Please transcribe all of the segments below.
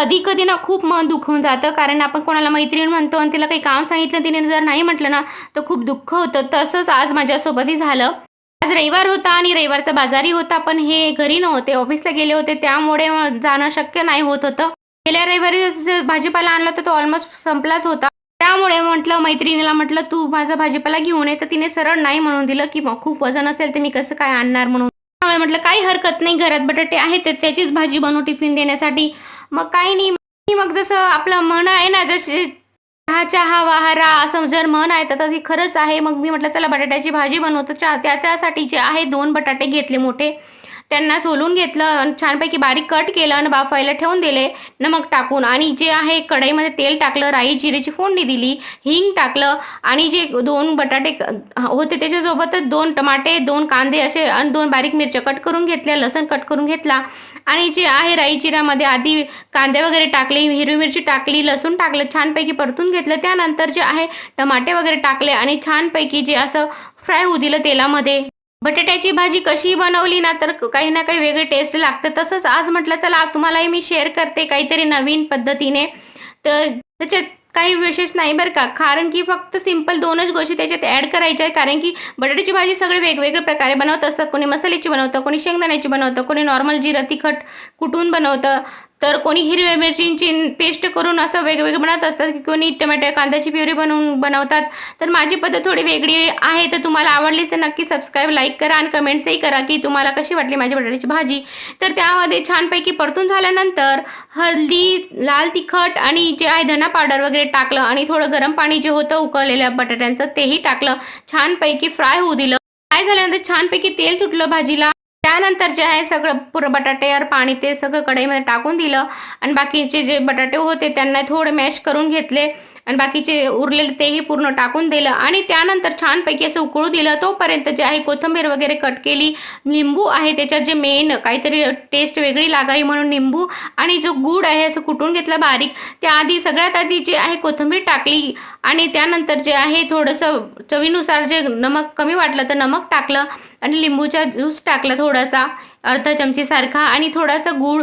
कधी-कधी ना खूप मन दुखवून जातं, कारण आपण कोणाला मैत्रीण म्हणतो आणि तिला काही काम सांगितलं, तिने जर नाही म्हटलं ना, तर खूप दुःख होतं. तसंच आज माझ्यासोबतही झालं. आज रविवार होता आणि रविवारचा बाजारही होता, पण हे घरी नव्हते, ऑफिसला गेले होते, त्यामुळे जाणं शक्य नाही होत होतं. गेल्या रविवारी भाजीपाला आणला तर तो ऑलमोस्ट संपलाच होता. त्यामुळे म्हटलं मैत्रिणीला म्हटलं, "तू माझा भाजीपाला घेऊन ये." तर तिने सरळ नाही म्हणून दिलं, की मग खूप वजन असेल तर मी कसं काय आणणार म्हणून. त्यामुळे म्हटलं, "काही हरकत नाही, घरात बटाटे आहेत, तर त्याचीच भाजी बनवू टिफिन देण्यासाठी." मग काही नाही, मी मग जसं आपलं म्हण आहे ना, जसे "चहाच्या हवा असं जर म्हण आहे, तर तशी खरंच आहे. मग मी म्हटलं, "चला बटाट्याची भाजी बनवतो." त्याच्यासाठी जे आहे 2 बटाटे घेतले मोठे. त्यांना सोलून घेतलं आणि छानपैकी बारीक कट केलं आणि बाफायला ठेवून दिले नमक टाकून आणि जे आहे कढईमध्ये तेल टाकलं, राई, जिऱ्याची फोडणी दिली, हिंग टाकलं आणि जे 2 बटाटे होते त्याच्यासोबतच 2 टमाटे, 2 कांदे असे आणि 2 बारीक मिरच्या कट करून घेतल्या, लसूण कट करून घेतला आणि जे आहे राई जिऱ्यामध्ये आधी कांदे वगैरे टाकले, हिरवी मिरची टाकली, लसूण टाकलं, छानपैकी परतून घेतलं. त्यानंतर जे आहे टमाटे वगैरे टाकले आणि छानपैकी जे असं फ्राय होऊ दिलं तेलामध्ये. बटाट्याची भाजी कशी बनवली ना, तर काही ना काही वेगळी टेस्ट लागते. तसंच आज म्हटलं चला तुम्हालाही मी शेअर करते काहीतरी नवीन पद्धतीने. तर त्याच्यात काही विशेष नाही बरं का. कारण की फक्त सिंपल 2च गोष्टी त्याच्यात ॲड करायच्या आहेत. कारण की बटाट्याची भाजी सगळे वेगवेगळ्या प्रकारे बनवत असतात. कोणी मसाल्याची बनवतं, कोणी शेंगदाण्याची बनवतं, कोणी नॉर्मल जिरं तिखट कुटून बनवतं. तर कोणी हिरव्या मिरचींची पेस्ट करून असं वेगवेगळं बनवत असतात, की कोणी टोमॅटो कांद्याची प्युरी बनवतात. तर माझी पद्धत थोडी वेगळी आहे. तर तुम्हाला आवडलीच तर नक्की सबस्क्राईब, लाईक करा आणि कमेंट्सही करा, की तुम्हाला कशी वाटली माझी बटाट्याची भाजी. तर त्यामध्ये छानपैकी परतून झाल्यानंतर हळदी, लाल तिखट आणि जे आहे धना पावडर वगैरे टाकलं आणि थोडं गरम पाणी जे होतं उकळलेल्या बटाट्यांचं तेही टाकलं. छानपैकी फ्राय होऊ दिलं. फ्राय झाल्यानंतर छानपैकी तेल सुटलं भाजीला. त्यानंतर जे आहे सगळं पुरं बटाट्यावर पाणी ते सगळं कढईमध्ये टाकून दिलं आणि बाकीचे जे बटाटे होते त्यांना थोडे मॅश करून घेतले आणि बाकीचे उरलेले तेही पूर्ण टाकून दिलं आणि त्यानंतर छानपैकी असं उकळू दिलं. तोपर्यंत जे आहे कोथिंबीर वगैरे कट केली, लिंबू आहे त्याच्यात जे मेन काहीतरी टेस्ट वेगळी लागावी म्हणून लिंबू आणि जो गूळ आहे असं कुटून घेतला बारीक. त्याआधी सगळ्यात आधी जे आहे कोथिंबीर टाकली आणि त्यानंतर जे आहे थोडंसं चवीनुसार जे नमक कमी वाटलं तर नमक टाकलं आणि लिंबूचा ज्यूस टाकला थोडासा, अर्धा चमचेसारखा आणि थोडासा गूळ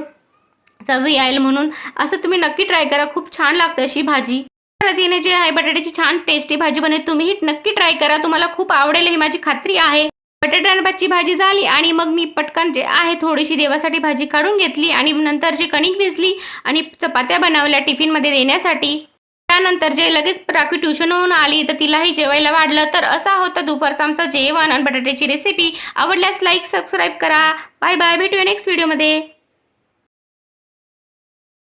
चवी येईल म्हणून. असं तुम्ही नक्की ट्राय करा. खूप छान लागते अशी भाजी. पद्धतीने जे आहे बटाट्याची छान टेस्टी भाजी बनवली. तुम्हीही नक्की ट्राय करा. तुम्हाला खूप आवडेल ही माझी खात्री आहे. बटाट्याची भाजी झाली आणि मग मी पटकन जे आहे थोडीशी देवासाठी भाजी काढून घेतली आणि नंतर जे कणिक भिजली आणि चपात्या बनवल्या टिफिनमध्ये देण्यासाठी. त्यानंतर जे लगेच राखी ट्युशनहून आली तर तिलाही जेवायला वाढलं. तर असा होता दुपारचं आमचं जेवण आणि बटाट्याची रेसिपी. आवडल्यास लाईक, सबस्क्राईब करा. Bye bye. भेटूया नेक्स्ट व्हिडिओमध्ये.